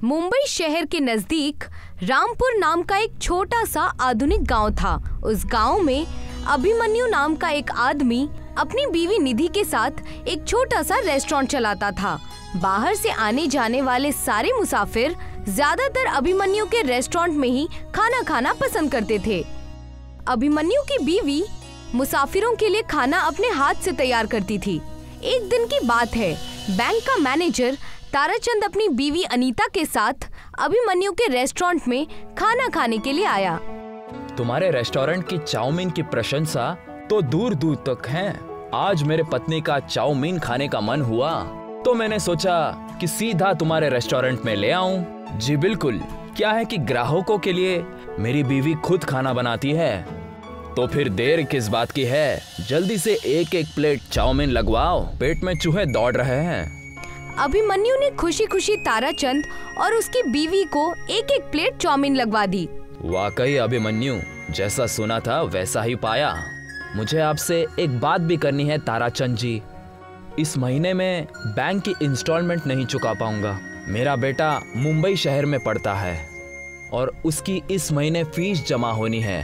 मुंबई शहर के नजदीक रामपुर नाम का एक छोटा सा आधुनिक गांव था। उस गांव में अभिमन्यु नाम का एक आदमी अपनी बीवी निधि के साथ एक छोटा सा रेस्टोरेंट चलाता था। बाहर से आने जाने वाले सारे मुसाफिर ज्यादातर अभिमन्यु के रेस्टोरेंट में ही खाना खाना पसंद करते थे। अभिमन्यु की बीवी मुसाफिरों के लिए खाना अपने हाथ से तैयार करती थी। एक दिन की बात है, बैंक का मैनेजर ताराचंद अपनी बीवी अनीता के साथ अभिमन्यु के रेस्टोरेंट में खाना खाने के लिए आया। तुम्हारे रेस्टोरेंट की चाउमीन की प्रशंसा तो दूर दूर तक है। आज मेरे पत्नी का चाउमीन खाने का मन हुआ तो मैंने सोचा कि सीधा तुम्हारे रेस्टोरेंट में ले आऊं। जी बिल्कुल, क्या है कि ग्राहकों के लिए मेरी बीवी खुद खाना बनाती है, तो फिर देर किस बात की है। जल्दी से एक एक प्लेट चाउमीन लगवाओ, पेट में चूहे दौड़ रहे हैं। अभिमन्यु ने खुशी खुशी ताराचंद और उसकी बीवी को एक एक प्लेट चाउमीन लगवा दी। वाकई अभिमन्यु, जैसा सुना था वैसा ही पाया। मुझे आपसे एक बात भी करनी है ताराचंद जी। इस महीने में बैंक की इंस्टॉलमेंट नहीं चुका पाऊंगा। मेरा बेटा मुंबई शहर में पढ़ता है और उसकी इस महीने फीस जमा होनी है।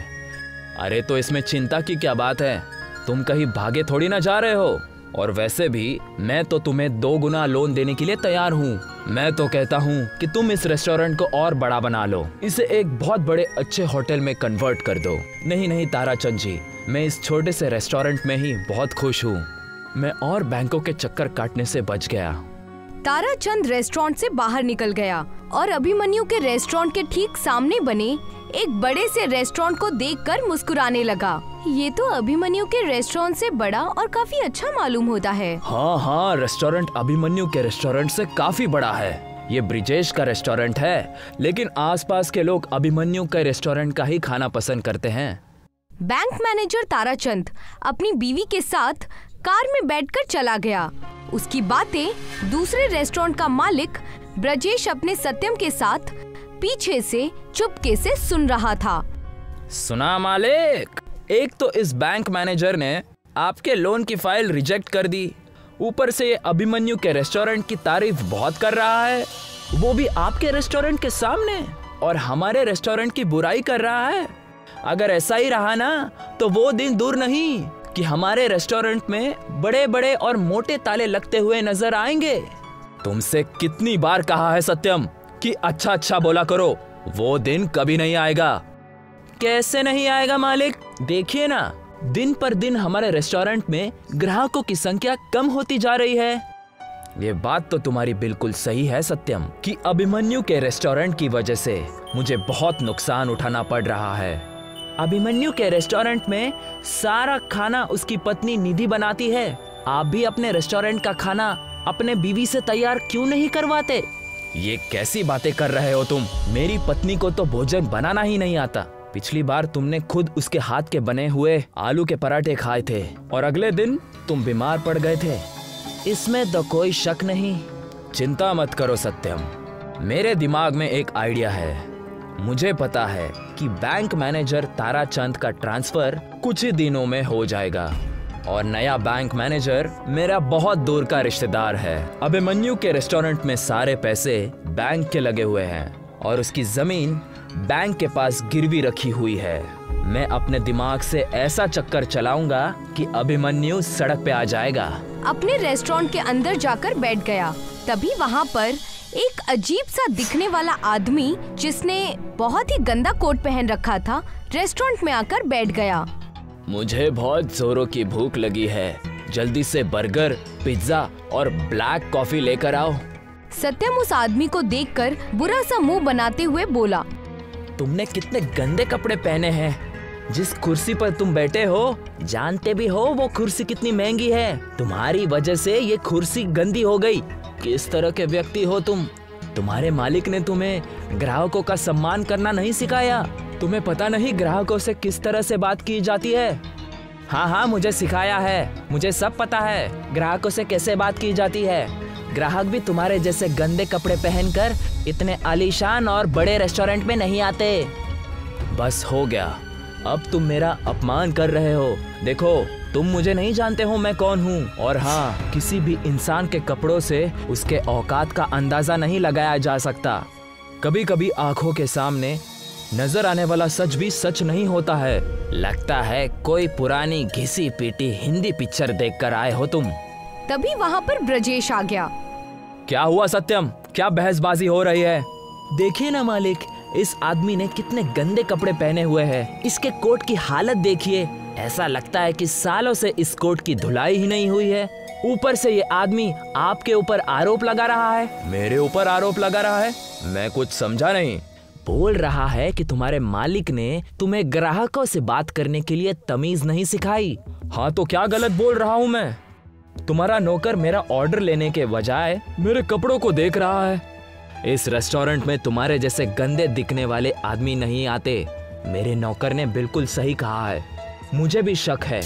अरे तो इसमें चिंता की क्या बात है, तुम कहीं भागे थोड़ी ना जा रहे हो। और वैसे भी मैं तो तुम्हें 2 गुना लोन देने के लिए तैयार हूँ। मैं तो कहता हूँ कि तुम इस रेस्टोरेंट को और बड़ा बना लो, इसे एक बहुत बड़े अच्छे होटल में कन्वर्ट कर दो। नहीं नहीं ताराचंद जी, मैं इस छोटे से रेस्टोरेंट में ही बहुत खुश हूँ। मैं और बैंकों के चक्कर काटने से बच गया। ताराचंद रेस्टोरेंट से बाहर निकल गया और अभिमन्यु के रेस्टोरेंट के ठीक सामने बने एक बड़े से रेस्टोरेंट को देखकर मुस्कुराने लगा। ये तो अभिमन्यु के रेस्टोरेंट से बड़ा और काफी अच्छा मालूम होता है। हाँ, रेस्टोरेंट अभिमन्यु के रेस्टोरेंट से काफी बड़ा है। ये ब्रिजेश का रेस्टोरेंट है, लेकिन आसपास के लोग अभिमन्यु के रेस्टोरेंट का ही खाना पसंद करते हैं। बैंक मैनेजर ताराचंद अपनी बीवी के साथ कार में बैठकर चला गया। उसकी बातें दूसरे रेस्टोरेंट का मालिक ब्रजेश अपने सत्यम के साथ पीछे से चुपके से सुन रहा था। सुना मालिक, एक तो इस बैंक मैनेजर ने आपके लोन की फाइल रिजेक्ट कर दी, ऊपर से अभिमन्यु के रेस्टोरेंट की तारीफ बहुत कर रहा है, वो भी आपके रेस्टोरेंट के सामने, और हमारे रेस्टोरेंट की बुराई कर रहा है। अगर ऐसा ही रहा ना तो वो दिन दूर नहीं कि हमारे रेस्टोरेंट में बड़े बड़े और मोटे ताले लगते हुए नजर आएंगे। तुमसे कितनी बार कहा है सत्यम कि अच्छा अच्छा बोला करो, वो दिन कभी नहीं आएगा। कैसे नहीं आएगा मालिक? देखिए ना, दिन पर दिन हमारे रेस्टोरेंट में ग्राहकों की संख्या कम होती जा रही है। ये बात तो तुम्हारी बिल्कुल सही है सत्यम कि अभिमन्यु के रेस्टोरेंट की वजह से मुझे बहुत नुकसान उठाना पड़ रहा है। अभिमन्यु के रेस्टोरेंट में सारा खाना उसकी पत्नी निधि बनाती है। आप भी अपने रेस्टोरेंट का खाना अपने बीवी से तैयार क्यों नहीं करवाते? ये कैसी बातें कर रहे हो तुम? मेरी पत्नी को तो भोजन बनाना ही नहीं आता। पिछली बार तुमने खुद उसके हाथ के बने हुए आलू के पराठे खाए थे और अगले दिन तुम बीमार पड़ गए थे। इसमें तो कोई शक नहीं। चिंता मत करो सत्यम, मेरे दिमाग में एक आइडिया है। मुझे पता है कि बैंक मैनेजर ताराचंद का ट्रांसफर कुछ ही दिनों में हो जाएगा और नया बैंक मैनेजर मेरा बहुत दूर का रिश्तेदार है। अभिमन्यु के रेस्टोरेंट में सारे पैसे बैंक के लगे हुए हैं और उसकी जमीन बैंक के पास गिरवी रखी हुई है। मैं अपने दिमाग से ऐसा चक्कर चलाऊंगा कि अभिमन्यु सड़क पे आ जाएगा। अपने रेस्टोरेंट के अंदर जाकर बैठ गया। तभी वहाँ पर एक अजीब सा दिखने वाला आदमी, जिसने बहुत ही गंदा कोट पहन रखा था, रेस्टोरेंट में आकर बैठ गया। मुझे बहुत जोरों की भूख लगी है, जल्दी से बर्गर, पिज्जा और ब्लैक कॉफी लेकर आओ। सत्यम उस आदमी को देखकर बुरा सा मुंह बनाते हुए बोला, तुमने कितने गंदे कपड़े पहने हैं। जिस कुर्सी पर तुम बैठे हो, जानते भी हो वो कुर्सी कितनी महंगी है। तुम्हारी वजह से ये कुर्सी गंदी हो गई। किस तरह के व्यक्ति हो तुम? तुम्हारे मालिक ने तुम्हें ग्राहकों का सम्मान करना नहीं सिखाया? तुम्हें पता नहीं ग्राहकों से किस तरह से बात की जाती है? हाँ, मुझे सिखाया है, मुझे सब पता है ग्राहकों से कैसे बात की जाती है। ग्राहक भी तुम्हारे जैसे गंदे कपड़े पहनकर इतने आलीशान और बड़े रेस्टोरेंट में नहीं आते। बस हो गया, अब तुम मेरा अपमान कर रहे हो। देखो, तुम मुझे नहीं जानते हो मैं कौन हूँ। और हाँ, किसी भी इंसान के कपड़ों से उसके औकात का अंदाजा नहीं लगाया जा सकता। कभी कभी आंखों के सामने नजर आने वाला सच भी सच नहीं होता है। लगता है कोई पुरानी घिसी पीटी हिंदी पिक्चर देखकर आए हो तुम। तभी वहाँ पर ब्रजेश आ गया। क्या हुआ सत्यम, क्या बहसबाजी हो रही है? देखिए ना मालिक, इस आदमी ने कितने गंदे कपड़े पहने हुए हैं। इसके कोट की हालत देखिए, ऐसा लगता है कि सालों से इस कोट की धुलाई ही नहीं हुई है। ऊपर से ये आदमी आपके ऊपर आरोप लगा रहा है। मेरे ऊपर आरोप लगा रहा है? मैं कुछ समझा नहीं। बोल रहा है कि तुम्हारे मालिक ने तुम्हें ग्राहकों से बात करने के लिए तमीज नहीं सिखाई। हाँ तो क्या गलत बोल रहा हूँ मैं? तुम्हारा नौकर मेरा ऑर्डर लेने के बजाय मेरे कपड़ों को देख रहा है। इस रेस्टोरेंट में तुम्हारे जैसे गंदे दिखने वाले आदमी नहीं आते। मेरे नौकर ने बिल्कुल सही कहा है। मुझे भी शक है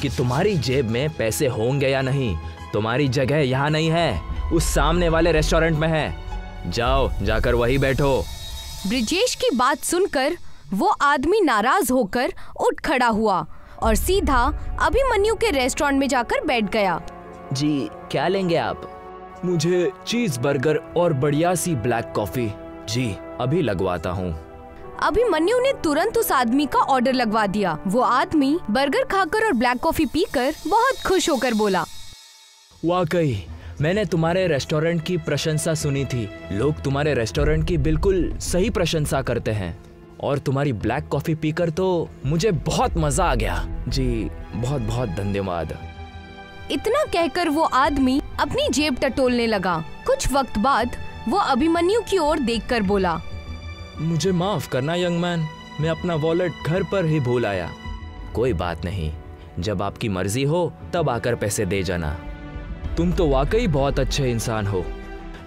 कि तुम्हारी जेब में पैसे होंगे या नहीं। तुम्हारी जगह यहाँ नहीं है, उस सामने वाले रेस्टोरेंट में है। जाओ, जाकर वहीं बैठो। ब्रजेश की बात सुनकर वो आदमी नाराज होकर उठ खड़ा हुआ और सीधा अभिमन्यु के रेस्टोरेंट में जाकर बैठ गया। जी, क्या लेंगे आप? मुझे चीज बर्गर और बढ़िया सी ब्लैक कॉफी। जी, अभी लगवाता हूँ। अभिमन्यु ने तुरंत उस आदमी का ऑर्डर लगवा दिया। वो आदमी बर्गर खाकर और ब्लैक कॉफी पीकर बहुत खुश होकर बोला, वाकई मैंने तुम्हारे रेस्टोरेंट की प्रशंसा सुनी थी। लोग तुम्हारे रेस्टोरेंट की बिल्कुल सही प्रशंसा करते हैं और तुम्हारी ब्लैक कॉफी पीकर तो मुझे बहुत मजा आ गया। जी, बहुत बहुत धन्यवाद। इतना कहकर वो आदमी अपनी जेब टटोलने लगा। कुछ वक्त बाद वो अभिमन्यु की ओर देखकर बोला, मुझे माफ करना यंग मैन, मैं अपना वॉलेट घर पर ही भूल आया। कोई बात नहीं, जब आपकी मर्जी हो तब आकर पैसे दे जाना। तुम तो वाकई बहुत अच्छे इंसान हो।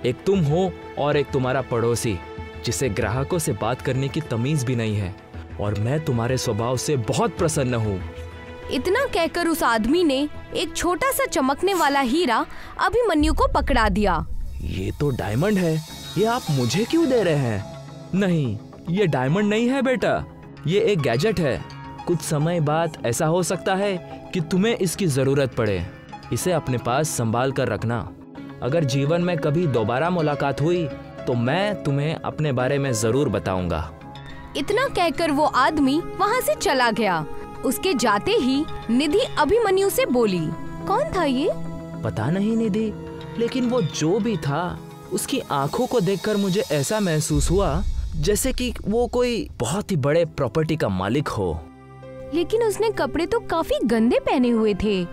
एक तुम हो और एक तुम्हारा पड़ोसी जिसे ग्राहकों से बात करने की तमीज भी नहीं है, और मैं तुम्हारे स्वभाव से बहुत प्रसन्न हूँ। इतना कहकर उस आदमी ने एक छोटा सा चमकने वाला हीरा अभिमन्यु को पकड़ा दिया। ये तो डायमंड है, ये आप मुझे क्यों दे रहे हैं? नहीं, ये डायमंड नहीं है बेटा, ये एक गैजेट है। कुछ समय बाद ऐसा हो सकता है कि तुम्हें इसकी जरूरत पड़े। इसे अपने पास संभाल कर रखना। अगर जीवन में कभी दोबारा मुलाकात हुई तो मैं तुम्हें अपने बारे में जरूर बताऊंगा। इतना कहकर वो आदमी वहाँ से चला गया। उसके जाते ही निधि अभिमन्यु से बोली, कौन था ये? पता नहीं निधि, लेकिन वो जो भी था उसकी आंखों को देखकर मुझे ऐसा महसूस हुआ जैसे कि वो कोई बहुत ही बड़े प्रॉपर्टी का मालिक हो। लेकिन उसने कपड़े तो काफी गंदे पहने हुए थे।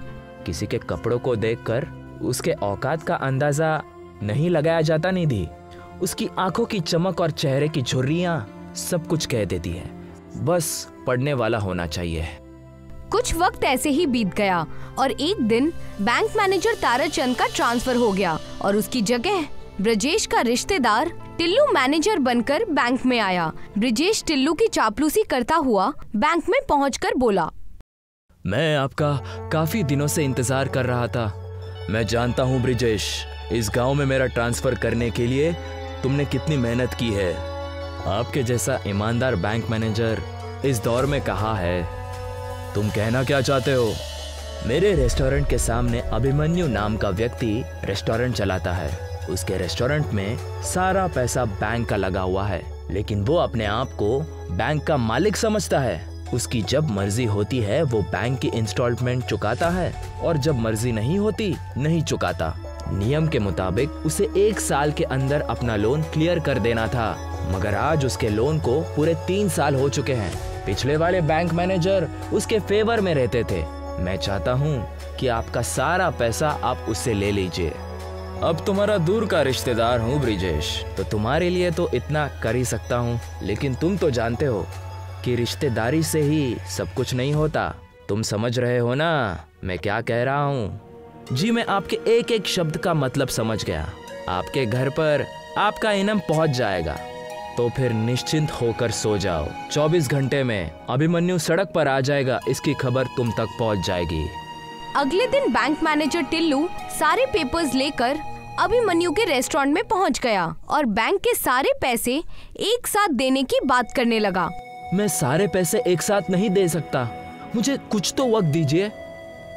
किसी के कपड़ों को देखकर उसके औकात का अंदाजा नहीं लगाया जाता निधि। उसकी आंखों की चमक और चेहरे की झुर्रियां सब कुछ कह देती है। बस पढ़ने वाला होना चाहिए। कुछ वक्त ऐसे ही बीत गया और एक दिन बैंक मैनेजर ताराचंद का ट्रांसफर हो गया और उसकी जगह ब्रजेश का रिश्तेदार टिल्लू मैनेजर बनकर बैंक में आया। ब्रजेश टिल्लू की चापलूसी करता हुआ बैंक में पहुंचकर बोला, मैं आपका काफी दिनों से इंतजार कर रहा था। मैं जानता हूँ ब्रजेश, इस गांव में मेरा ट्रांसफर करने के लिए तुमने कितनी मेहनत की है। आपके जैसा ईमानदार बैंक मैनेजर इस दौर में कहाँ है? तुम कहना क्या चाहते हो? मेरे रेस्टोरेंट के सामने अभिमन्यु नाम का व्यक्ति रेस्टोरेंट चलाता है। उसके रेस्टोरेंट में सारा पैसा बैंक का लगा हुआ है, लेकिन वो अपने आप को बैंक का मालिक समझता है। उसकी जब मर्जी होती है वो बैंक की इंस्टॉलमेंट चुकाता है और जब मर्जी नहीं होती नहीं चुकाता। नियम के मुताबिक उसे 1 साल के अंदर अपना लोन क्लियर कर देना था, मगर आज उसके लोन को पूरे 3 साल हो चुके हैं। पिछले वाले बैंक मैनेजर उसके फेवर में रहते थे। मैं चाहता हूँ कि आपका सारा पैसा आप उससे ले लीजिए। अब तुम्हारा दूर का रिश्तेदार हूँ ब्रजेश, तो तुम्हारे लिए तो इतना कर ही सकता हूँ, लेकिन तुम तो जानते हो कि रिश्तेदारी से ही सब कुछ नहीं होता। तुम समझ रहे हो ना मैं क्या कह रहा हूँ? जी, मैं आपके एक एक शब्द का मतलब समझ गया। आपके घर पर आपका इनाम पहुँच जाएगा, तो फिर निश्चिंत होकर सो जाओ। 24 घंटे में अभिमन्यु सड़क पर आ जाएगा, इसकी खबर तुम तक पहुँच जाएगी। अगले दिन बैंक मैनेजर टिल्लू सारे पेपर्स लेकर अभिमन्यु के रेस्टोरेंट में पहुंच गया और बैंक के सारे पैसे एक साथ देने की बात करने लगा। मैं सारे पैसे एक साथ नहीं दे सकता, मुझे कुछ तो वक्त दीजिए।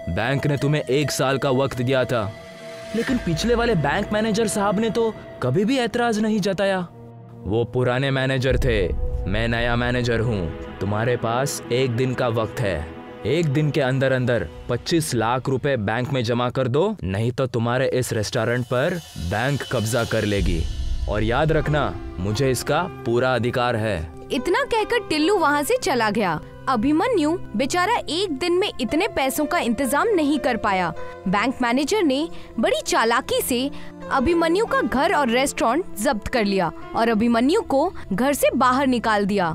बैंक ने तुम्हें 1 साल का वक्त दिया था, लेकिन पिछले वाले बैंक मैनेजर साहब ने तो कभी भी ऐतराज नहीं जताया। वो पुराने मैनेजर थे, मैं नया मैनेजर हूँ। तुम्हारे पास 1 दिन का वक्त है। 1 दिन के अंदर अंदर 25 लाख रुपए बैंक में जमा कर दो, नहीं तो तुम्हारे इस रेस्टोरेंट पर बैंक कब्जा कर लेगी। और याद रखना, मुझे इसका पूरा अधिकार है। इतना कहकर टिल्लू वहाँ से चला गया। अभिमन्यु बेचारा 1 दिन में इतने पैसों का इंतजाम नहीं कर पाया। बैंक मैनेजर ने बड़ी चालाकी से अभिमन्यु का घर और रेस्टोरेंट जब्त कर लिया और अभिमन्यु को घर से बाहर निकाल दिया।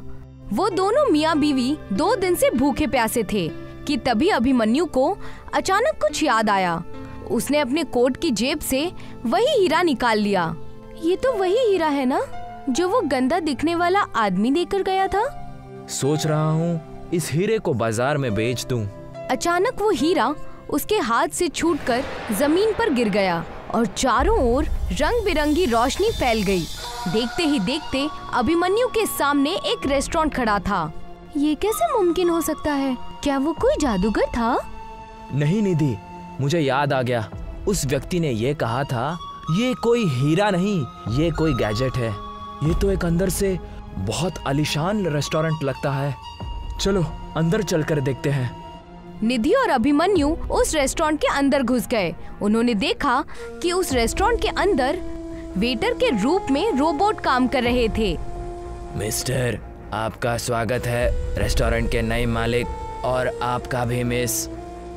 वो दोनों मियाँ बीवी 2 दिन से भूखे प्यासे थे कि तभी अभिमन्यु को अचानक कुछ याद आया। उसने अपने कोट की जेब से वही हीरा निकाल लिया। ये तो वही हीरा है ना जो वो गंदा दिखने वाला आदमी देकर गया था। सोच रहा हूँ इस हीरे को बाजार में बेच दूं। अचानक वो हीरा उसके हाथ से छूटकर जमीन पर गिर गया और चारों ओर रंग बिरंगी रोशनी फैल गई। देखते ही देखते अभिमन्यु के सामने एक रेस्टोरेंट खड़ा था। ये कैसे मुमकिन हो सकता है? क्या वो कोई जादूगर था? नहीं निधि, मुझे याद आ गया। उस व्यक्ति ने ये कहा था, ये कोई हीरा नहीं, ये कोई गैजेट है। ये तो एक अंदर से बहुत आलीशान रेस्टोरेंट लगता है। चलो अंदर चलकर देखते हैं। निधि और अभिमन्यु उस रेस्टोरेंट के अंदर घुस गए। उन्होंने देखा कि उस रेस्टोरेंट के अंदर वेटर के रूप में रोबोट काम कर रहे थे। मिस्टर, आपका स्वागत है रेस्टोरेंट के नए मालिक और आपका भी मिस।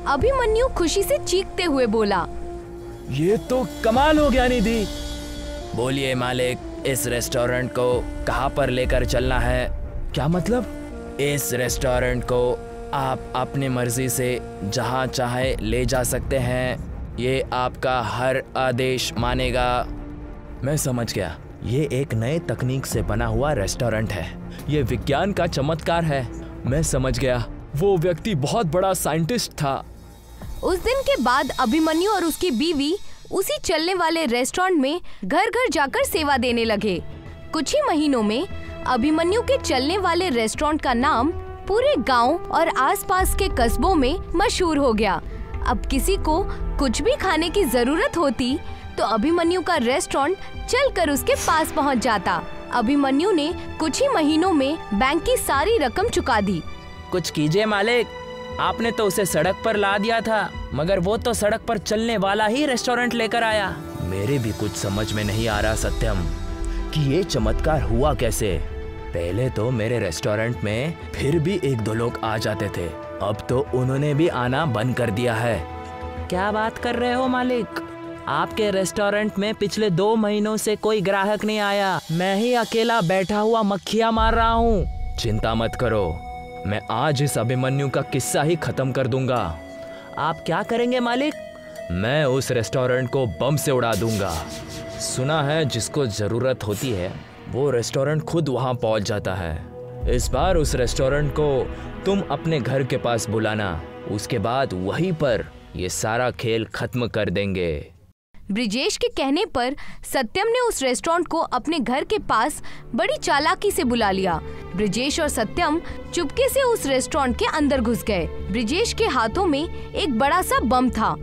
अभिमन्यु खुशी से चीखते हुए बोला, ये तो कमाल हो गया निधि। बोलिए मालिक, इस रेस्टोरेंट को कहाँ पर लेकर चलना है? क्या मतलब? इस रेस्टोरेंट को आप अपनी मर्जी से जहाँ चाहे ले जा सकते हैं। ये आपका हर आदेश मानेगा। मैं समझ गया, ये एक नए तकनीक से बना हुआ रेस्टोरेंट है। ये विज्ञान का चमत्कार है। मैं समझ गया, वो व्यक्ति बहुत बड़ा साइंटिस्ट था। उस दिन के बाद अभिमन्यु और उसकी बीवी उसी चलने वाले रेस्टोरेंट में घर घर जाकर सेवा देने लगे। कुछ ही महीनों में अभिमन्यु के चलने वाले रेस्टोरेंट का नाम पूरे गांव और आसपास के कस्बों में मशहूर हो गया। अब किसी को कुछ भी खाने की जरूरत होती तो अभिमन्यु का रेस्टोरेंट चलकर उसके पास पहुंच जाता। अभिमन्यु ने कुछ ही महीनों में बैंक की सारी रकम चुका दी। कुछ कीजिए मालिक, आपने तो उसे सड़क पर ला दिया था, मगर वो तो सड़क पर चलने वाला ही रेस्टोरेंट लेकर आया। मेरे भी कुछ समझ में नहीं आ रहा सत्यम कि ये चमत्कार हुआ कैसे। पहले तो मेरे रेस्टोरेंट में फिर भी 1-2 लोग आ जाते थे, अब तो उन्होंने भी आना बंद कर दिया है। क्या बात कर रहे हो मालिक? आपके रेस्टोरेंट में पिछले 2 महीनों से कोई ग्राहक नहीं आया। मैं ही अकेला बैठा हुआ मक्खियाँ मार रहा हूँ। चिंता मत करो, मैं आज इस अभिमन्यु का किस्सा ही खत्म कर दूंगा। आप क्या करेंगे मालिक? मैं उस रेस्टोरेंट को बम से उड़ा दूंगा। सुना है जिसको जरूरत होती है वो रेस्टोरेंट खुद वहां पहुंच जाता है। इस बार उस रेस्टोरेंट को तुम अपने घर के पास बुलाना, उसके बाद वहीं पर ये सारा खेल खत्म कर देंगे। ब्रिजेश के कहने पर सत्यम ने उस रेस्टोरेंट को अपने घर के पास बड़ी चालाकी से बुला लिया। ब्रिजेश और सत्यम चुपके से उस रेस्टोरेंट के अंदर घुस गए। ब्रिजेश के हाथों में एक बड़ा सा बम था,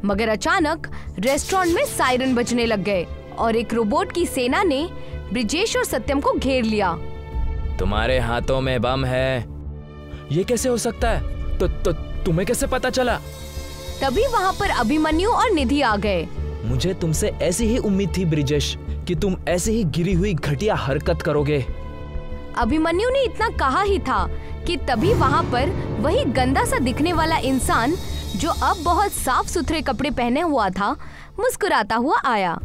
मगर अचानक रेस्टोरेंट में सायरन बजने लग गए और एक रोबोट की सेना ने ब्रिजेश और सत्यम को घेर लिया। तुम्हारे हाथों में बम है, ये कैसे हो सकता है? तो तुम्हें कैसे पता चला? तभी वहाँ पर अभिमन्यु और निधि आ गए। मुझे तुमसे ऐसी ही उम्मीद थी ब्रिजेश कि तुम ऐसे ही गिरी हुई घटिया हरकत करोगे। अभिमन्यु ने इतना कहा ही था कि तभी वहाँ पर वही गंदा सा दिखने वाला इंसान, जो अब बहुत साफ सुथरे कपड़े पहने हुआ था, मुस्कुराता हुआ आया।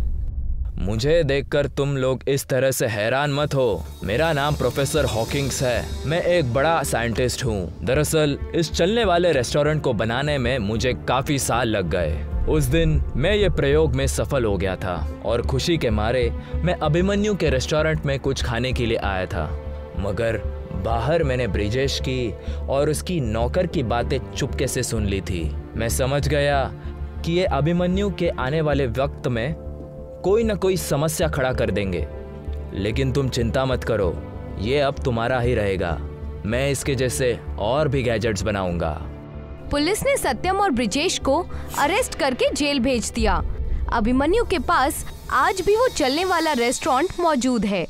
मुझे देखकर तुम लोग इस तरह से हैरान मत हो। मेरा नाम प्रोफेसर हॉकिंग्स है। मैं एक बड़ा साइंटिस्ट हूँ। दरअसल इस चलने वाले रेस्टोरेंट को बनाने में मुझे काफी साल लग गए। उस दिन मैं ये प्रयोग में सफल हो गया था और खुशी के मारे मैं अभिमन्यु के रेस्टोरेंट में कुछ खाने के लिए आया था, मगर बाहर मैंने ब्रिजेश की और उसकी नौकर की बातें चुपके से सुन ली थी। मैं समझ गया कि ये अभिमन्यु के आने वाले वक्त में कोई न कोई समस्या खड़ा कर देंगे। लेकिन तुम चिंता मत करो, ये अब तुम्हारा ही रहेगा। मैं इसके जैसे और भी गैजेट्स बनाऊंगा। पुलिस ने सत्यम और ब्रिजेश को अरेस्ट करके जेल भेज दिया। अभिमन्यु के पास आज भी वो चलने वाला रेस्टोरेंट मौजूद है।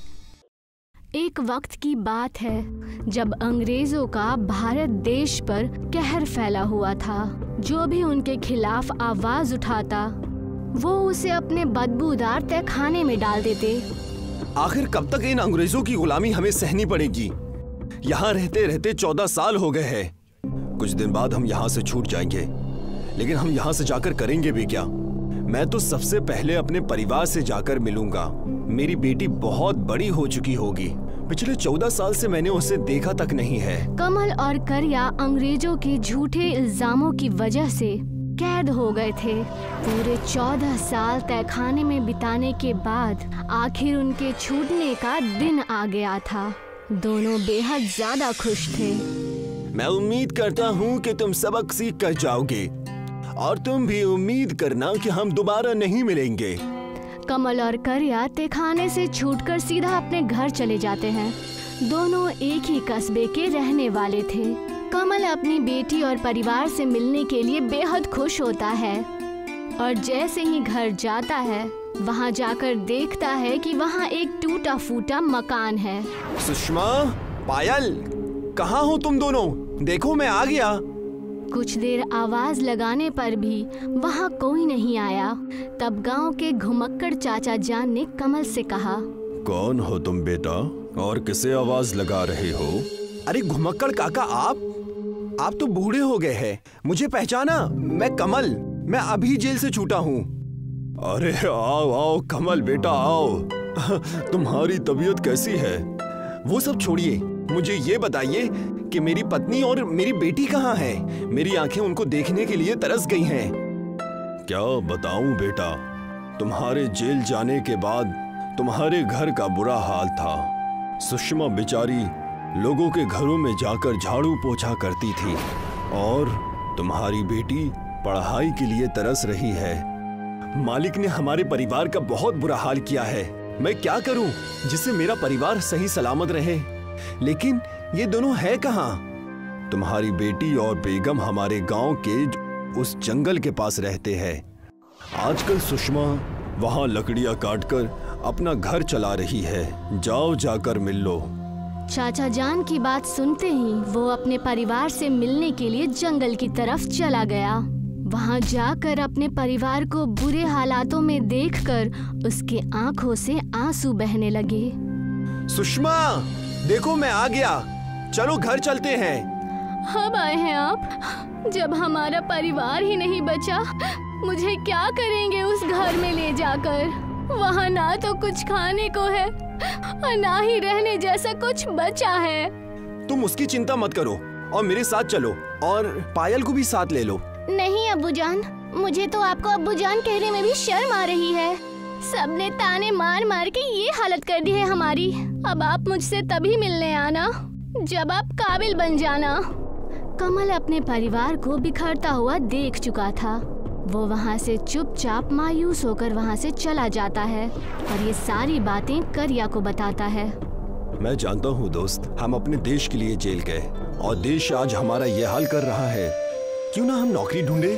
एक वक्त की बात है जब अंग्रेजों का भारत देश पर कहर फैला हुआ था। जो भी उनके खिलाफ आवाज उठाता वो उसे अपने बदबूदार तहखाने में डाल देते। आखिर कब तक इन अंग्रेजों की गुलामी हमें सहनी पड़ेगी? यहाँ रहते रहते 14 साल हो गए हैं। कुछ दिन बाद हम यहाँ से छूट जाएंगे, लेकिन हम यहाँ से जाकर करेंगे भी क्या? मैं तो सबसे पहले अपने परिवार से जाकर मिलूंगा। मेरी बेटी बहुत बड़ी हो चुकी होगी। पिछले 14 साल से मैंने उसे देखा तक नहीं है। कमल और करिया अंग्रेजों के झूठे इल्जामों की वजह से कैद हो गए थे। पूरे 14 साल तहखाने में बिताने के बाद आखिर उनके छूटने का दिन आ गया था। दोनों बेहद ज्यादा खुश थे। मैं उम्मीद करता हूँ कि तुम सबक सीख कर जाओगे और तुम भी उम्मीद करना कि हम दोबारा नहीं मिलेंगे। कमल और करिया तहखाने से छूटकर सीधा अपने घर चले जाते हैं। दोनों एक ही कस्बे के रहने वाले थे। कमल अपनी बेटी और परिवार से मिलने के लिए बेहद खुश होता है और जैसे ही घर जाता है वहाँ जाकर देखता है कि वहाँ एक टूटा फूटा मकान है। सुषमा, पायल, कहाँ हो तुम दोनों? देखो मैं आ गया। कुछ देर आवाज लगाने पर भी वहाँ कोई नहीं आया। तब गांव के घुमक्कड़ चाचा जान ने कमल से कहा, कौन हो तुम बेटा और किसे आवाज लगा रहे हो? अरे घुमक्कड़ काका, आप तो बूढ़े हो गए हैं। मुझे पहचाना? मैं कमल, मैं अभी जेल से छूटा हूँ। अरे आओ आओ कमल बेटा आओ। तुम्हारी तबीयत कैसी है? वो सब छोड़िए, मुझे ये बताइए कि मेरी पत्नी और मेरी बेटी कहाँ है? मेरी आंखें उनको देखने के लिए तरस गई हैं। क्या बताऊं बेटा, तुम्हारे जेल जाने के बाद तुम्हारे घर का बुरा हाल था। सुषमा बेचारी लोगों के घरों में जाकर झाड़ू पोछा करती थी और तुम्हारी बेटी पढ़ाई के लिए तरस रही है। मालिक ने हमारे परिवार का बहुत बुरा हाल किया है। मैं क्या करूं जिससे मेरा परिवार सही सलामत रहे? लेकिन ये दोनों है कहाँ? तुम्हारी बेटी और बेगम हमारे गांव के उस जंगल के पास रहते हैं। आजकल सुषमा वहां लकड़ियां काटकर अपना घर चला रही है। जाओ जाकर मिल लो। चाचा जान की बात सुनते ही वो अपने परिवार से मिलने के लिए जंगल की तरफ चला गया। वहां जाकर अपने परिवार को बुरे हालातों में देखकर उसके आंखों से आंसू बहने लगे। सुषमा, देखो मैं आ गया। चलो घर चलते हैं। अब आए हैं आप? जब हमारा परिवार ही नहीं बचा, मुझे क्या करेंगे उस घर में ले जाकर? वहाँ ना तो कुछ खाने को है और ना ही रहने जैसा कुछ बचा है। तुम उसकी चिंता मत करो और मेरे साथ चलो और पायल को भी साथ ले लो। नहीं अब्बूजान, मुझे तो आपको अब्बूजान कहने में भी शर्म आ रही है। सबने ताने मार मार के ये हालत कर दी है हमारी। अब आप मुझसे तभी मिलने आना जब आप काबिल बन जाना। कमल अपने परिवार को बिखरता हुआ देख चुका था। वो वहाँ से चुपचाप मायूस होकर वहाँ से चला जाता है और ये सारी बातें करिया को बताता है। मैं जानता हूँ दोस्त, हम अपने देश के लिए जेल गए और देश आज हमारा ये हाल कर रहा है। क्यों ना हम नौकरी ढूंढे?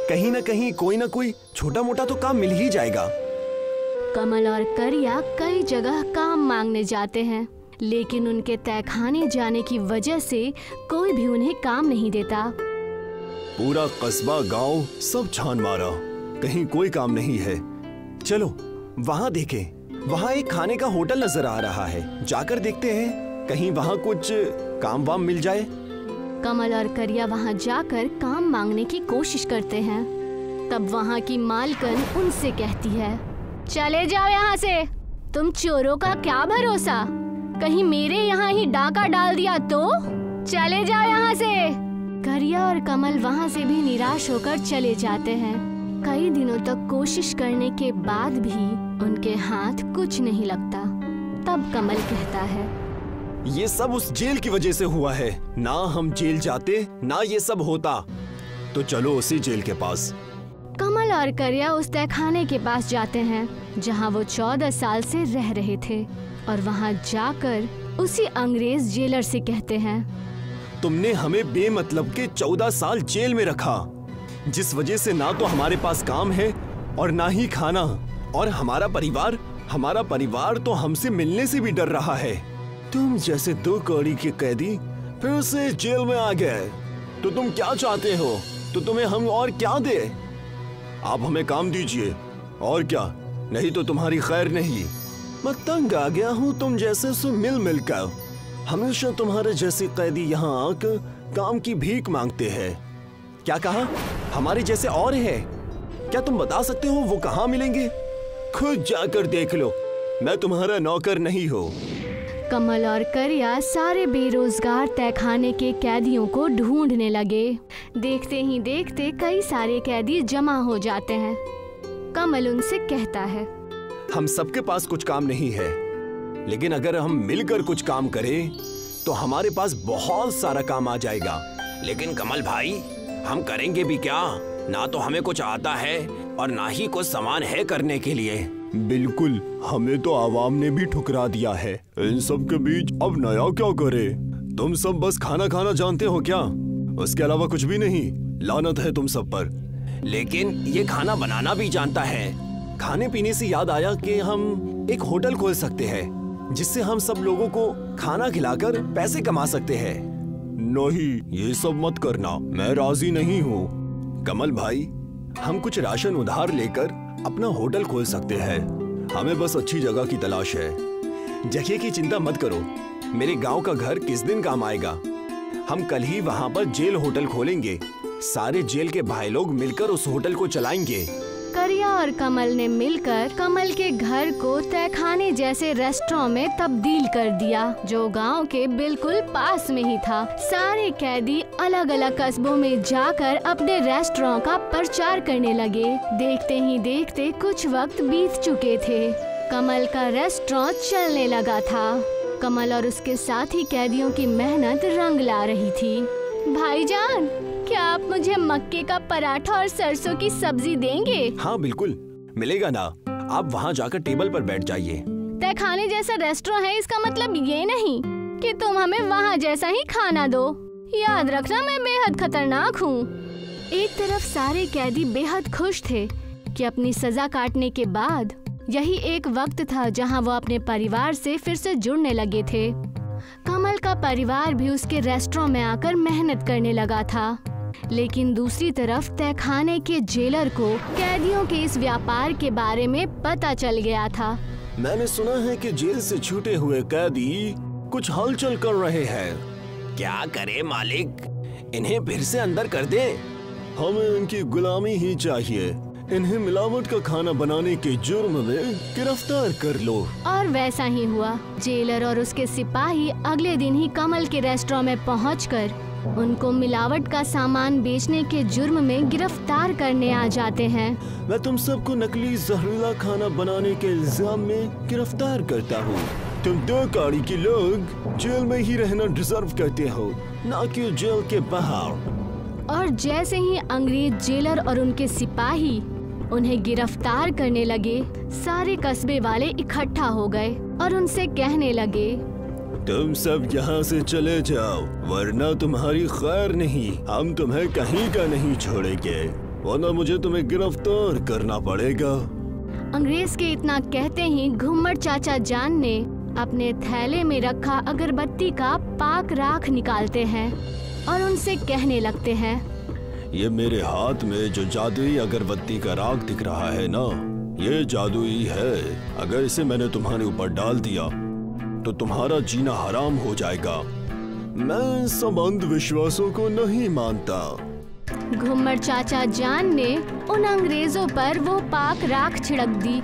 कहीं ना कहीं कोई ना कोई छोटा मोटा तो काम मिल ही जाएगा। कमल और करिया कई जगह काम मांगने जाते हैं, लेकिन उनके तहखाने जाने की वजह से कोई भी उन्हें काम नहीं देता। पूरा कस्बा गांव सब छान मारा, कहीं कोई काम नहीं है। चलो वहाँ देखें, वहाँ एक खाने का होटल नजर आ रहा है। जाकर देखते हैं, कहीं वहाँ कुछ काम वाम मिल जाए। कमल और करिया वहाँ जाकर काम मांगने की कोशिश करते हैं। तब वहाँ की मालकिन उनसे कहती है, चले जाओ यहाँ से। तुम चोरों का क्या भरोसा? कहीं मेरे यहाँ ही डाका डाल दिया तो? चले जाओ यहाँ से। करिया और कमल वहाँ से भी निराश होकर चले जाते हैं। कई दिनों तक कोशिश करने के बाद भी उनके हाथ कुछ नहीं लगता। तब कमल कहता है, ये सब उस जेल की वजह से हुआ है। ना हम जेल जाते ना ये सब होता। तो चलो उसी जेल के पास। कमल और करिया उस तहखाने के पास जाते हैं जहाँ वो 14 साल से रह रहे थे और वहाँ जाकर उसी अंग्रेज जेलर से कहते हैं, तुमने हमें बेमतलब के 14 साल जेल में रखा, जिस वजह से ना तो हमारे पास काम है और ना ही खाना। और हमारा परिवार तो हमसे मिलने से भी डर रहा है। तुम जैसे 2 कौड़ी के कैदी फिर से जेल में आ गए, तो तुम क्या चाहते हो? तो तुम्हें हम और क्या दे? आप हमें काम दीजिए और क्या, नहीं तो तुम्हारी खैर नहीं। मैं तंग आ गया हूँ तुम जैसे से मिल कर। हमेशा तुम्हारे जैसे कैदी यहाँ आकर काम की भीख मांगते हैं। क्या कहा? हमारे जैसे और है? क्या तुम बता सकते हो वो कहाँ मिलेंगे? खुद जाकर देख लो, मैं तुम्हारा नौकर नहीं हूँ। कमल और करिया सारे बेरोजगार तहखाने के कैदियों को ढूंढने लगे। देखते ही देखते कई सारे कैदी जमा हो जाते हैं। कमल उनसे कहता है, हम सबके पास कुछ काम नहीं है, लेकिन अगर हम मिलकर कुछ काम करें तो हमारे पास बहुत सारा काम आ जाएगा। लेकिन कमल भाई, हम करेंगे भी क्या? ना तो हमें कुछ आता है और ना ही कुछ सामान है करने के लिए। बिल्कुल, हमें तो आवाम ने भी ठुकरा दिया है। इन सब के बीच अब नया क्या करे? तुम सब बस खाना खाना जानते हो क्या? उसके अलावा कुछ भी नहीं। लानत है तुम सब पर। लेकिन ये खाना बनाना भी जानता है। खाने पीने से याद आया कि हम एक होटल खोल सकते हैं, जिससे हम सब लोगों को खाना खिलाकर पैसे कमा सकते हैं। नहीं, ये सब मत करना, मैं राजी नहीं हूँ। कमल भाई, हम कुछ राशन उधार लेकर अपना होटल खोल सकते हैं। हमें बस अच्छी जगह की तलाश है। जगह की चिंता मत करो, मेरे गांव का घर किस दिन काम आएगा। हम कल ही वहाँ पर जेल होटल खोलेंगे। सारे जेल के भाई लोग मिलकर उस होटल को चलाएंगे। करिया और कमल ने मिलकर कमल के घर को तहखाने जैसे रेस्टोरेंट में तब्दील कर दिया, जो गांव के बिल्कुल पास में ही था। सारे कैदी अलग अलग कस्बों में जाकर अपने रेस्टोरेंट का प्रचार करने लगे। देखते ही देखते कुछ वक्त बीत चुके थे। कमल का रेस्टोरेंट चलने लगा था। कमल और उसके साथी कैदियों की मेहनत रंग ला रही थी। भाईजान, क्या आप मुझे मक्के का पराठा और सरसों की सब्जी देंगे? हाँ बिल्कुल, मिलेगा ना। आप वहाँ जाकर टेबल पर बैठ जाइए। तहखाने जैसा रेस्टोरेंट है, इसका मतलब ये नहीं कि तुम हमें वहाँ जैसा ही खाना दो। याद रखना, मैं बेहद खतरनाक हूँ। एक तरफ सारे कैदी बेहद खुश थे कि अपनी सजा काटने के बाद यही एक वक्त था जहाँ वो अपने परिवार से फिर से जुड़ने लगे थे। कमल का परिवार भी उसके रेस्टोरेंट में आकर मेहनत करने लगा था। लेकिन दूसरी तरफ तहखाने के जेलर को कैदियों के इस व्यापार के बारे में पता चल गया था। मैंने सुना है कि जेल से छूटे हुए कैदी कुछ हलचल कर रहे हैं। क्या करे मालिक, इन्हें फिर से अंदर कर दे। हमें इनकी गुलामी ही चाहिए। इन्हें मिलावट का खाना बनाने के जुर्म में गिरफ्तार कर लो। और वैसा ही हुआ। जेलर और उसके सिपाही अगले दिन ही कमल के रेस्टोरेंट में पहुंचकर उनको मिलावट का सामान बेचने के जुर्म में गिरफ्तार करने आ जाते हैं। मैं तुम सबको नकली जहरीला खाना बनाने के इल्जाम में गिरफ्तार करता हूँ। तुम 2 कौड़ी के लोग जेल में ही रहना डिजर्व करते हो, ना कि जेल के बाहर। और जैसे ही अंग्रेज जेलर और उनके सिपाही उन्हें गिरफ्तार करने लगे, सारे कस्बे वाले इकट्ठा हो गए और उनसे कहने लगे, तुम सब यहाँ से चले जाओ, वरना तुम्हारी खैर नहीं। हम तुम्हें कहीं का नहीं छोड़ेंगे, वरना मुझे तुम्हें गिरफ्तार करना पड़ेगा। अंग्रेज के इतना कहते ही घुम्मट चाचा जान ने अपने थैले में रखा अगरबत्ती का पाक राख निकालते हैं और उनसे कहने लगते हैं, ये मेरे हाथ में जो जादुई अगरबत्ती का राख दिख रहा है ना, ये जादुई है। अगर इसे मैंने तुम्हारे ऊपर डाल दिया तो तुम्हारा जीना हराम हो जाएगा। मैं सब अंधविश्वासों को नहीं मानता। घुम्मट चाचा जान ने उन अंग्रेजों पर वो पाक राख छिड़क दी,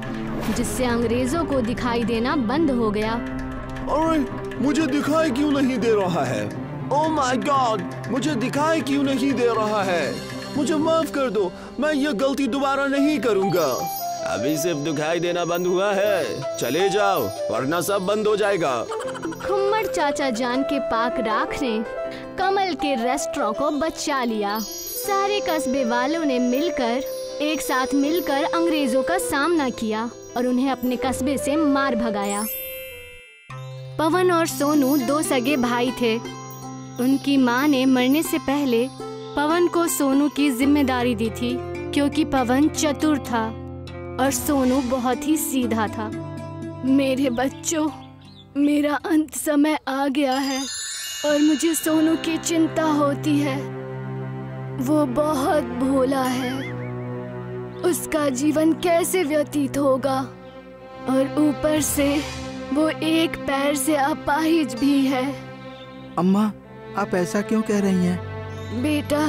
जिससे अंग्रेजों को दिखाई देना बंद हो गया। अरे, मुझे दिखाई क्यों नहीं दे रहा है? ओह माय गॉड, मुझे दिखाई क्यों नहीं दे रहा है? मुझे माफ कर दो, मैं ये गलती दोबारा नहीं करूँगा। अभी सिर्फ दिखाई देना बंद हुआ है, चले जाओ वरना सब बंद हो जाएगा। घुम्मट चाचा जान के पाक राख ने कमल के रेस्टोरेंट को बचा लिया। सारे कस्बे वालों ने एक साथ मिलकर अंग्रेजों का सामना किया और उन्हें अपने कस्बे से मार भगाया। पवन और सोनू 2 सगे भाई थे। उनकी माँ ने मरने से पहले पवन को सोनू की जिम्मेदारी दी थी, क्योंकि पवन चतुर था और सोनू बहुत ही सीधा था। मेरे बच्चों, मेरा अंत समय आ गया है और मुझे सोनू की चिंता होती है। वो बहुत भोला है, उसका जीवन कैसे व्यतीत होगा, और ऊपर से वो एक पैर से अपाहिज भी है। अम्मा, आप ऐसा क्यों कह रही हैं? बेटा,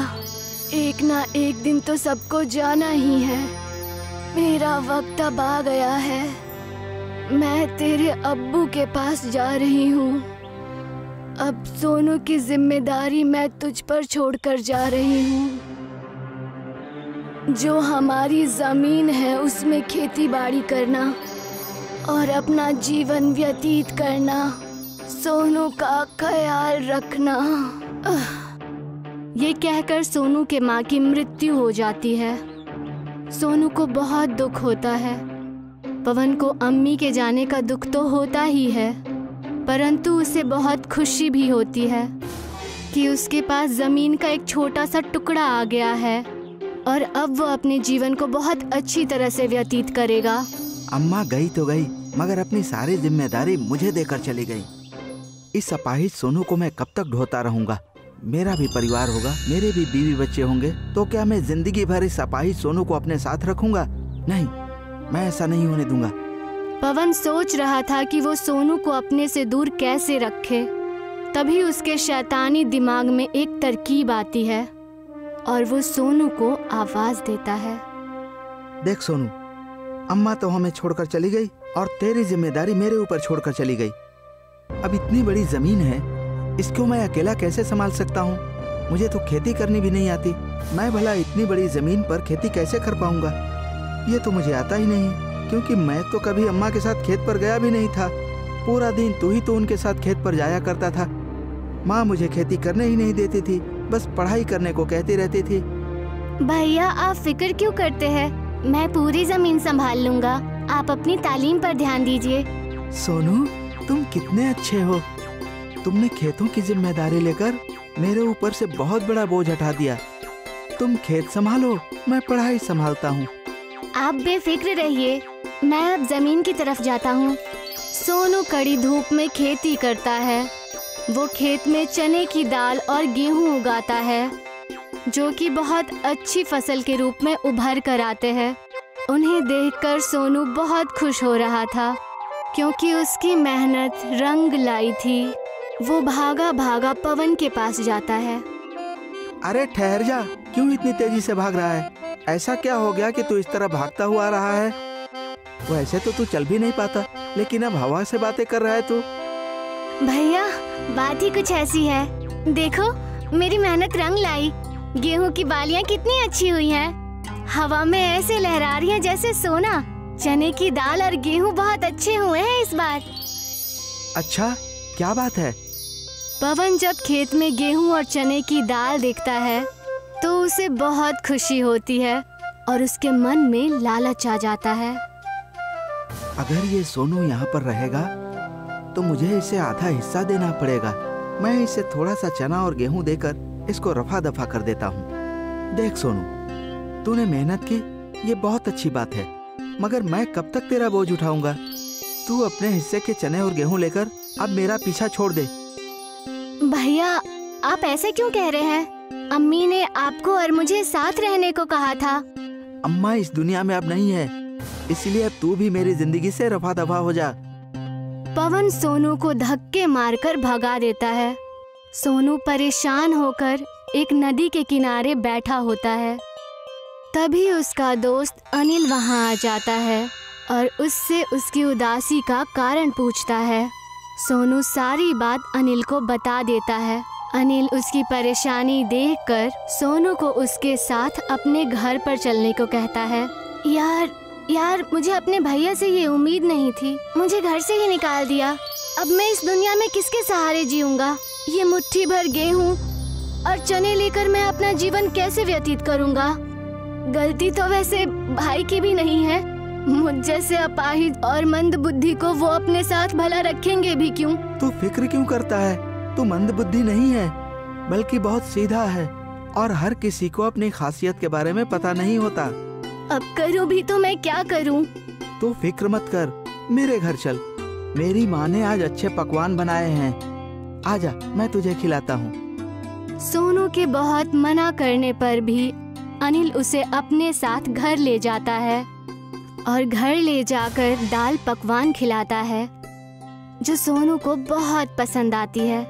एक ना एक दिन तो सबको जाना ही है। मेरा वक्त अब आ गया है। मैं तेरे अब्बू के पास जा रही हूँ। अब सोनू की जिम्मेदारी मैं तुझ पर छोड़कर जा रही हूँ। जो हमारी जमीन है उसमें खेती बाड़ी करना और अपना जीवन व्यतीत करना। सोनू का ख्याल रखना। ये कहकर सोनू के माँ की मृत्यु हो जाती है। सोनू को बहुत दुख होता है। पवन को अम्मी के जाने का दुख तो होता ही है, परंतु उसे बहुत खुशी भी होती है कि उसके पास जमीन का एक छोटा सा टुकड़ा आ गया है और अब वो अपने जीवन को बहुत अच्छी तरह से व्यतीत करेगा। अम्मा गई तो गई, मगर अपनी सारी जिम्मेदारी मुझे देकर चली गई। इस अपाहिज सोनू को मैं कब तक ढोता रहूंगा? मेरा भी परिवार होगा, मेरे भी बीवी बच्चे होंगे, तो क्या मैं जिंदगी भर इस अपाहिज सोनू को अपने साथ रखूंगा? नहीं, मैं ऐसा नहीं होने दूंगा। पवन सोच रहा था कि वो सोनू को अपने से दूर कैसे रखे। तभी उसके शैतानी दिमाग में एक तरकीब आती है और वो सोनू को आवाज देता है। देख सोनू, अम्मा तो हमें छोड़कर चली गई और तेरी जिम्मेदारी मेरे ऊपर छोड़कर चली गई। अब इतनी बड़ी जमीन है, इसको मैं अकेला कैसे संभाल सकता हूँ? मुझे तो खेती करनी भी नहीं आती। मैं भला इतनी बड़ी जमीन पर खेती कैसे कर पाऊंगा? ये तो मुझे आता ही नहीं, क्योंकि मैं तो कभी अम्मा के साथ खेत पर गया भी नहीं था। पूरा दिन तू ही तो उनके साथ खेत पर जाया करता था। माँ मुझे खेती करने ही नहीं देती थी, बस पढ़ाई करने को कहती रहती थी। भैया, आप फिक्र क्यों करते हैं? मैं पूरी जमीन संभाल लूंगा। आप अपनी तालीम पर ध्यान दीजिए। सोनू, तुम कितने अच्छे हो। तुमने खेतों की जिम्मेदारी लेकर मेरे ऊपर से बहुत बड़ा बोझ हटा दिया। तुम खेत संभालो, मैं पढ़ाई संभालता हूँ। आप बेफिक्र रहिए, मैं अब जमीन की तरफ जाता हूँ। सोनू कड़ी धूप में खेती करता है। वो खेत में चने की दाल और गेहूं उगाता है, जो कि बहुत अच्छी फसल के रूप में उभर कर आते हैं। उन्हें देखकर सोनू बहुत खुश हो रहा था, क्योंकि उसकी मेहनत रंग लाई थी। वो भागा भागा पवन के पास जाता है। अरे ठहर जा, क्यों इतनी तेजी से भाग रहा है? ऐसा क्या हो गया कि तू इस तरह भागता हुआ आ रहा है? वैसे तो तू चल भी नहीं पाता, लेकिन अब हवा से बातें कर रहा है तू। भैया, बात ही कुछ ऐसी है। देखो, मेरी मेहनत रंग लाई। गेहूं की बालियां कितनी अच्छी हुई हैं। हवा में ऐसे लहरा रही हैं जैसे सोना। चने की दाल और गेहूं बहुत अच्छे हुए हैं इस बार। अच्छा, क्या बात है? पवन जब खेत में गेहूं और चने की दाल देखता है तो उसे बहुत खुशी होती है और उसके मन में लालच आ जाता है। अगर ये सोनू यहाँ पर रहेगा तो मुझे इसे आधा हिस्सा देना पड़ेगा। मैं इसे थोड़ा सा चना और गेहूं देकर इसको रफा दफा कर देता हूँ। देख सोनू, तूने मेहनत की, ये बहुत अच्छी बात है, मगर मैं कब तक तेरा बोझ उठाऊंगा? तू अपने हिस्से के चने और गेहूं लेकर अब मेरा पीछा छोड़ दे। भैया, आप ऐसे क्यों कह रहे हैं? अम्मी ने आपको और मुझे साथ रहने को कहा था। अम्मा इस दुनिया में अब नहीं है, इसलिए अब तू भी मेरी जिंदगी से रफा दफा हो जा। पवन सोनू को धक्के मारकर भगा देता है। सोनू परेशान होकर एक नदी के किनारे बैठा होता है। तभी उसका दोस्त अनिल वहां आ जाता है और उससे उसकी उदासी का कारण पूछता है। सोनू सारी बात अनिल को बता देता है। अनिल उसकी परेशानी देखकर सोनू को उसके साथ अपने घर पर चलने को कहता है। यार, मुझे अपने भैया से ये उम्मीद नहीं थी। मुझे घर से ही निकाल दिया। अब मैं इस दुनिया में किसके सहारे जीऊंगा? ये मुट्ठी भर गेहूं और चने लेकर मैं अपना जीवन कैसे व्यतीत करूंगा? गलती तो वैसे भाई की भी नहीं है। मुझ जैसे अपाहिज और मंद बुद्धि को वो अपने साथ भला रखेंगे भी क्यों? तू फिक्र क्यों करता है? तू मंद बुद्धि नहीं है, बल्कि बहुत सीधा है और हर किसी को अपनी खासियत के बारे में पता नहीं होता। अब करूं भी तो मैं क्या करूं? तू फिक्र मत कर, मेरे घर चल। मेरी माँ ने आज अच्छे पकवान बनाए हैं। आजा, मैं तुझे खिलाता हूँ। सोनू के बहुत मना करने पर भी अनिल उसे अपने साथ घर ले जाता है और घर ले जाकर दाल पकवान खिलाता है जो सोनू को बहुत पसंद आती है।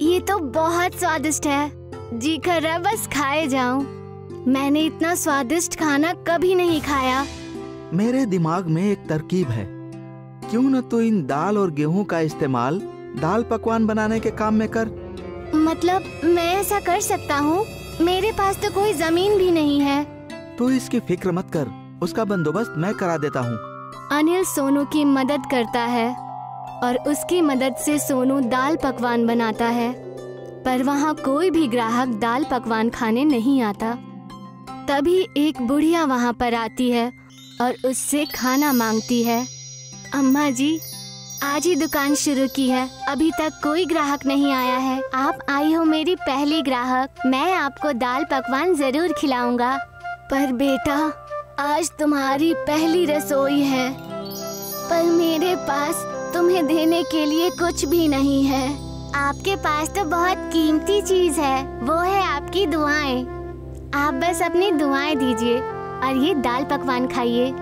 ये तो बहुत स्वादिष्ट है, जी कर रहा बस खाए जाऊं। मैंने इतना स्वादिष्ट खाना कभी नहीं खाया। मेरे दिमाग में एक तरकीब है, क्यों न तू इन दाल और गेहूं का इस्तेमाल दाल पकवान बनाने के काम में कर। मतलब मैं ऐसा कर सकता हूँ? मेरे पास तो कोई जमीन भी नहीं है। तू इसकी फिक्र मत कर, उसका बंदोबस्त मैं करा देता हूँ। अनिल सोनू की मदद करता है और उसकी मदद से सोनू दाल पकवान बनाता है, पर वहाँ कोई भी ग्राहक दाल पकवान खाने नहीं आता। तभी एक बुढ़िया वहाँ पर आती है और उससे खाना मांगती है। अम्मा जी, आज ही दुकान शुरू की है, अभी तक कोई ग्राहक नहीं आया है। आप आई हो मेरी पहली ग्राहक, मैं आपको दाल पकवान जरूर खिलाऊंगा। पर बेटा, आज तुम्हारी पहली रसोई है, पर मेरे पास तुम्हें देने के लिए कुछ भी नहीं है। आपके पास तो बहुत कीमती चीज है, वो है आपकी दुआएं। आप बस अपनी दुआएं दीजिए और ये दाल पकवान खाइए।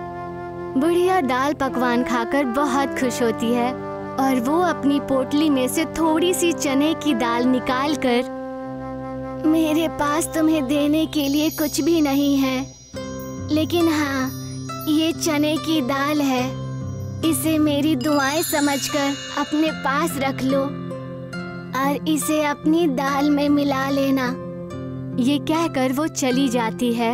बुढ़िया दाल पकवान खाकर बहुत खुश होती है और वो अपनी पोटली में से थोड़ी सी चने की दाल निकालकर, मेरे पास तुम्हें देने के लिए कुछ भी नहीं है, लेकिन हाँ, ये चने की दाल है, इसे मेरी दुआएं समझकर अपने पास रख लो और इसे अपनी दाल में मिला लेना। ये कहकर वो चली जाती है।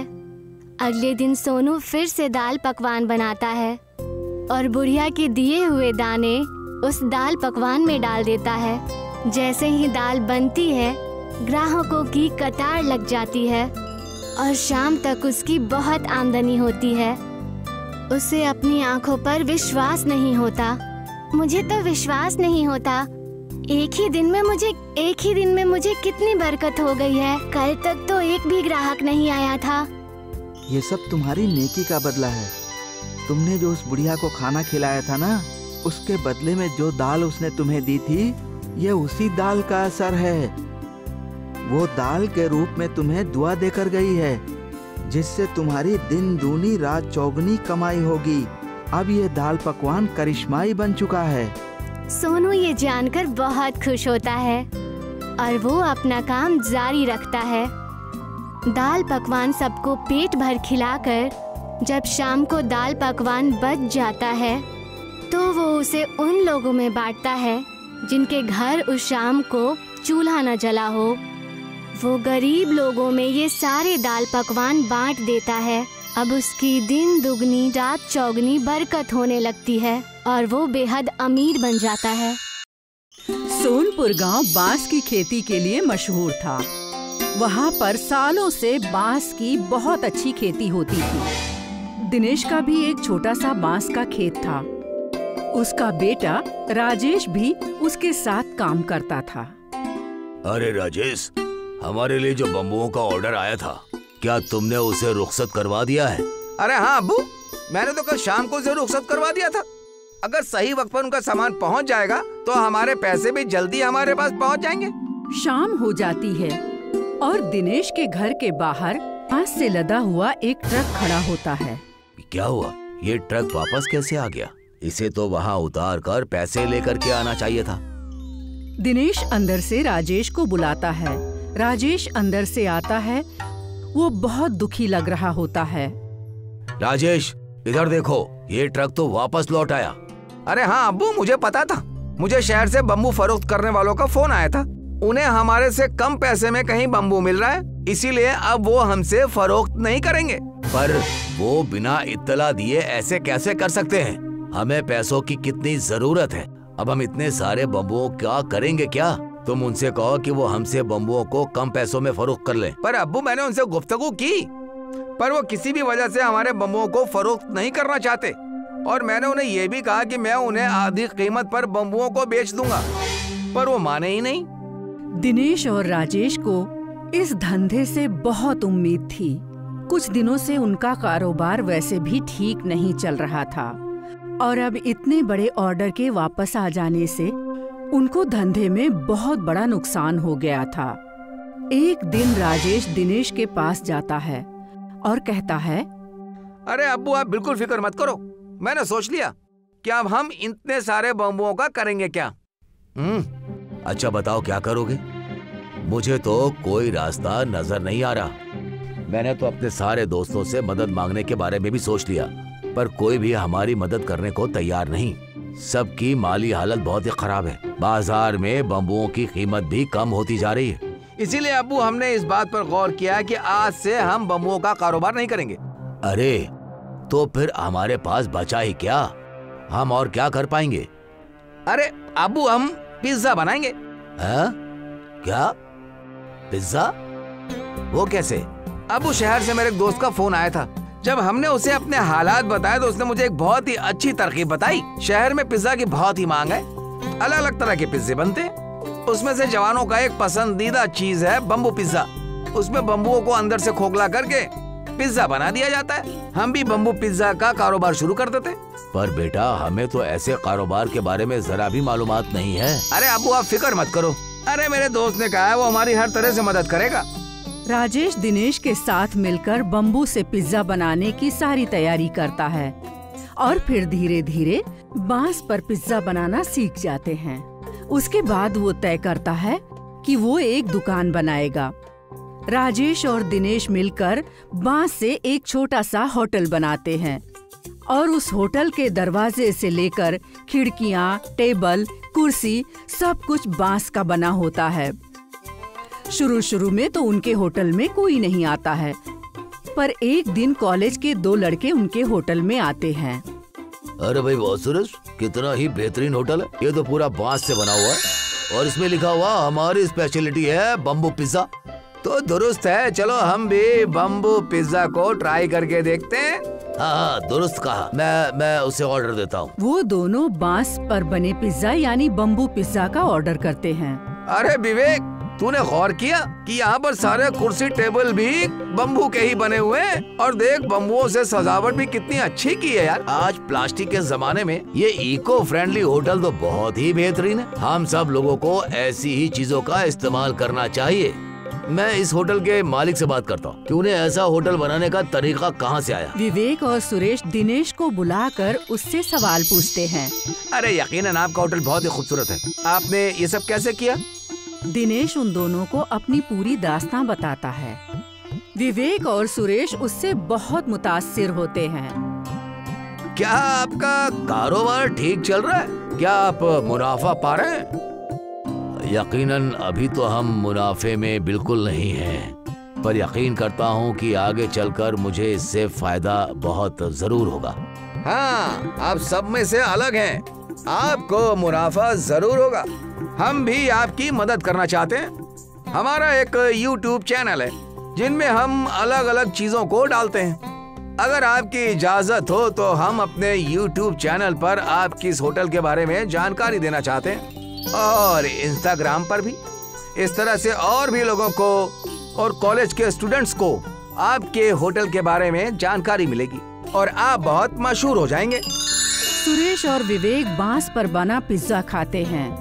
अगले दिन सोनू फिर से दाल पकवान बनाता है और बुढ़िया के दिए हुए दाने उस दाल पकवान में डाल देता है। जैसे ही दाल बनती है, ग्राहकों की कतार लग जाती है और शाम तक उसकी बहुत आमदनी होती है। उसे अपनी आंखों पर विश्वास नहीं होता। मुझे तो विश्वास नहीं होता, एक ही दिन में मुझे कितनी बरकत हो गई है। कल तक तो एक भी ग्राहक नहीं आया था। ये सब तुम्हारी नेकी का बदला है। तुमने जो उस बुढ़िया को खाना खिलाया था ना, उसके बदले में जो दाल उसने तुम्हें दी थी, ये उसी दाल का असर है। वो दाल के रूप में तुम्हें दुआ देकर गई है, जिससे तुम्हारी दिन दूनी रात चौगुनी कमाई होगी। अब ये दाल पकवान करिश्माई बन चुका है। सोनू ये जानकर बहुत खुश होता है और वो अपना काम जारी रखता है। दाल पकवान सबको पेट भर खिलाकर जब शाम को दाल पकवान बच जाता है, तो वो उसे उन लोगों में बांटता है जिनके घर उस शाम को चूल्हा न जला हो। वो गरीब लोगों में ये सारे दाल पकवान बांट देता है। अब उसकी दिन दुगनी रात चौगनी बरकत होने लगती है और वो बेहद अमीर बन जाता है। सोनपुर गांव बांस की खेती के लिए मशहूर था। वहाँ पर सालों से बांस की बहुत अच्छी खेती होती थी। दिनेश का भी एक छोटा सा बांस का खेत था। उसका बेटा राजेश भी उसके साथ काम करता था। अरे राजेश, हमारे लिए जो बम्बुओं का ऑर्डर आया था, क्या तुमने उसे रुखसत करवा दिया है? अरे हाँ अब्बू, मैंने तो कल शाम को उसे रुखसत करवा दिया था। अगर सही वक्त पर उनका सामान पहुंच जाएगा तो हमारे पैसे भी जल्दी हमारे पास पहुंच जाएंगे। शाम हो जाती है और दिनेश के घर के बाहर बांस से लदा हुआ एक ट्रक खड़ा होता है। क्या हुआ? ये ट्रक वापस कैसे आ गया? इसे तो वहाँ उतार कर पैसे लेकर के आना चाहिए था। दिनेश अंदर से राजेश को बुलाता है। राजेश अंदर से आता है। वो बहुत दुखी लग रहा होता है। राजेश, इधर देखो, ये ट्रक तो वापस लौट आया। अरे हाँ अब्बू, मुझे पता था। मुझे शहर से बम्बू फरोख्त करने वालों का फोन आया था। उन्हें हमारे से कम पैसे में कहीं बम्बू मिल रहा है, इसीलिए अब वो हमसे फरोख्त नहीं करेंगे। पर वो बिना इत्तला दिए ऐसे कैसे कर सकते हैं? हमें पैसों की कितनी जरूरत है। अब हम इतने सारे बम्बुओं का करेंगे क्या? तुम उनसे कहो कि वो हमसे बम्बुओं को कम पैसों में फरोख्त कर लें। पर अब्बू, मैंने उनसे गुफ्तगू की, पर वो किसी भी वजह से हमारे बम्बुओं को फरोख्त नहीं करना चाहते। और मैंने उन्हें ये भी कहा कि मैं उन्हें आधी कीमत पर बम्बुओं को बेच दूंगा, पर वो माने ही नहीं। दिनेश और राजेश को इस धंधे से बहुत उम्मीद थी। कुछ दिनों से उनका कारोबार वैसे भी ठीक नहीं चल रहा था। और अब इतने बड़े ऑर्डर के वापस आ जाने से उनको धंधे में बहुत बड़ा नुकसान हो गया था। एक दिन राजेश दिनेश के पास जाता है और कहता है, अरे अब्बू आप बिल्कुल फिक्र मत करो, मैंने सोच लिया कि अब हम इतने सारे बम्बुओं का करेंगे क्या। अच्छा बताओ क्या करोगे? मुझे तो कोई रास्ता नजर नहीं आ रहा। मैंने तो अपने सारे दोस्तों से मदद मांगने के बारे में भी सोच लिया, पर कोई भी हमारी मदद करने को तैयार नहीं। सबकी माली हालत बहुत ही खराब है। बाजार में बम्बुओं की कीमत भी कम होती जा रही है। इसीलिए अब्बू हमने इस बात पर गौर किया कि आज से हम बम्बुओं का कारोबार नहीं करेंगे। अरे तो फिर हमारे पास बचा ही क्या? हम और क्या कर पाएंगे? अरे अब्बू हम पिज्जा बनाएंगे। हाँ? क्या पिज्जा? वो कैसे? अब्बू शहर से मेरे एक दोस्त का फोन आया था। जब हमने उसे अपने हालात बताए तो उसने मुझे एक बहुत ही अच्छी तरकीब बताई। शहर में पिज्जा की बहुत ही मांग है, अलग अलग तरह के पिज्जे बनते हैं। उसमें से जवानों का एक पसंदीदा चीज है बम्बू पिज्जा। उसमें बम्बुओं को अंदर से खोखला करके पिज्जा बना दिया जाता है। हम भी बम्बू पिज्जा का कारोबार शुरू कर देते। पर बेटा हमें तो ऐसे कारोबार के बारे में जरा भी मालूमात नहीं है। अरे अब्बू आप फिक्र मत करो, अरे मेरे दोस्त ने कहा है वो हमारी हर तरह से मदद करेगा। राजेश दिनेश के साथ मिलकर बम्बू से पिज्जा बनाने की सारी तैयारी करता है और फिर धीरे धीरे बांस पर पिज्जा बनाना सीख जाते हैं। उसके बाद वो तय करता है कि वो एक दुकान बनाएगा। राजेश और दिनेश मिलकर बांस से एक छोटा सा होटल बनाते हैं और उस होटल के दरवाजे से लेकर खिड़कियां, टेबल, कुर्सी सब कुछ बांस का बना होता है। शुरू में तो उनके होटल में कोई नहीं आता है, पर एक दिन कॉलेज के 2 लड़के उनके होटल में आते हैं। अरे भाई बहुत सुरेश, कितना ही बेहतरीन होटल है। ये तो पूरा बांस से बना हुआ है और इसमें लिखा हुआ हमारी स्पेशलिटी है बम्बू पिज्जा। तो दुरुस्त है, चलो हम भी बम्बू पिज्जा को ट्राई करके देखते हैं। हाँ दुरुस्त कहा, मैं उसे ऑर्डर देता हूँ। वो दोनों बांस पर बने पिज्जा यानी बम्बू पिज्जा का ऑर्डर करते हैं। अरे विवेक, तूने गौर किया कि यहाँ पर सारे कुर्सी टेबल भी बम्बू के ही बने हुए हैं और देख बम्बुओं से सजावट भी कितनी अच्छी की है यार। आज प्लास्टिक के जमाने में ये इको फ्रेंडली होटल तो बहुत ही बेहतरीन है। हम सब लोगों को ऐसी ही चीजों का इस्तेमाल करना चाहिए। मैं इस होटल के मालिक से बात करता हूँ कि उन्हें ऐसा होटल बनाने का तरीका कहाँ से आया। विवेक और सुरेश दिनेश को बुलाकर उससे सवाल पूछते हैं। अरे यकीनन आपका होटल बहुत ही खूबसूरत है, आपने ये सब कैसे किया? दिनेश उन दोनों को अपनी पूरी दास्तां बताता है। विवेक और सुरेश उससे बहुत मुतासिर होते हैं। क्या आपका कारोबार ठीक चल रहा है? क्या आप मुनाफा पा रहे हैं? यकीनन अभी तो हम मुनाफे में बिल्कुल नहीं हैं, पर यकीन करता हूँ कि आगे चलकर मुझे इससे फायदा बहुत जरूर होगा। हाँ, आप सब में से अलग हैं, आपको मुनाफा जरूर होगा। हम भी आपकी मदद करना चाहते हैं। हमारा एक YouTube चैनल है जिनमें हम अलग अलग चीजों को डालते हैं। अगर आपकी इजाजत हो तो हम अपने YouTube चैनल पर आपकी इस होटल के बारे में जानकारी देना चाहते हैं और Instagram पर भी। इस तरह से और भी लोगों को और कॉलेज के स्टूडेंट्स को आपके होटल के बारे में जानकारी मिलेगी और आप बहुत मशहूर हो जाएंगे। सुरेश और विवेक बांस पर बना पिज्जा खाते हैं।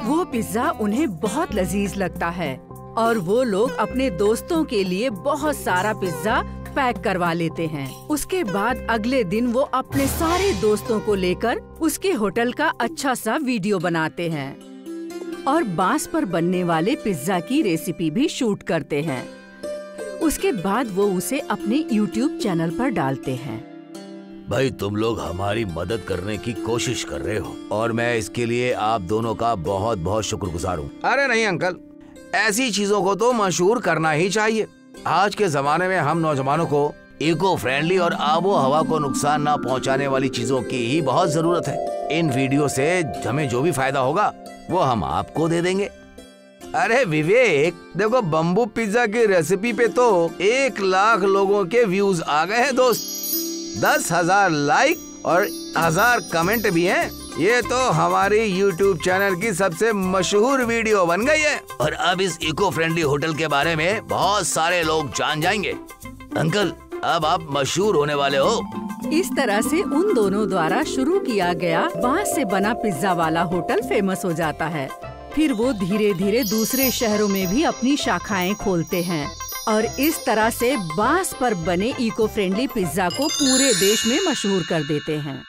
वो पिज्जा उन्हें बहुत लजीज लगता है और वो लोग अपने दोस्तों के लिए बहुत सारा पिज्जा पैक करवा लेते हैं। उसके बाद अगले दिन वो अपने सारे दोस्तों को लेकर उसके होटल का अच्छा सा वीडियो बनाते हैं और बांस पर बनने वाले पिज्जा की रेसिपी भी शूट करते हैं। उसके बाद वो उसे अपने YouTube चैनल पर डालते हैं। भाई तुम लोग हमारी मदद करने की कोशिश कर रहे हो और मैं इसके लिए आप दोनों का बहुत बहुत शुक्रगुजार हूँ। अरे नहीं अंकल, ऐसी चीजों को तो मशहूर करना ही चाहिए। आज के जमाने में हम नौजवानों को इको फ्रेंडली और आबो हवा को नुकसान ना पहुंचाने वाली चीजों की ही बहुत जरूरत है। इन वीडियो से हमें जो भी फायदा होगा वो हम आपको दे देंगे। अरे विवेक देखो, बम्बू पिज्जा की रेसिपी पे तो 1 लाख लोगों के व्यूज आ गए हैं दोस्त। 10,000 लाइक और 1000 कमेंट भी हैं। ये तो हमारी YouTube चैनल की सबसे मशहूर वीडियो बन गई है और अब इस इको फ्रेंडली होटल के बारे में बहुत सारे लोग जान जाएंगे। अंकल अब आप मशहूर होने वाले हो। इस तरह से उन दोनों द्वारा शुरू किया गया बांस से बना पिज्जा वाला होटल फेमस हो जाता है। फिर वो धीरे धीरे दूसरे शहरों में भी अपनी शाखाएं खोलते हैं और इस तरह से बांस पर बने इको फ्रेंडली पिज्जा को पूरे देश में मशहूर कर देते हैं।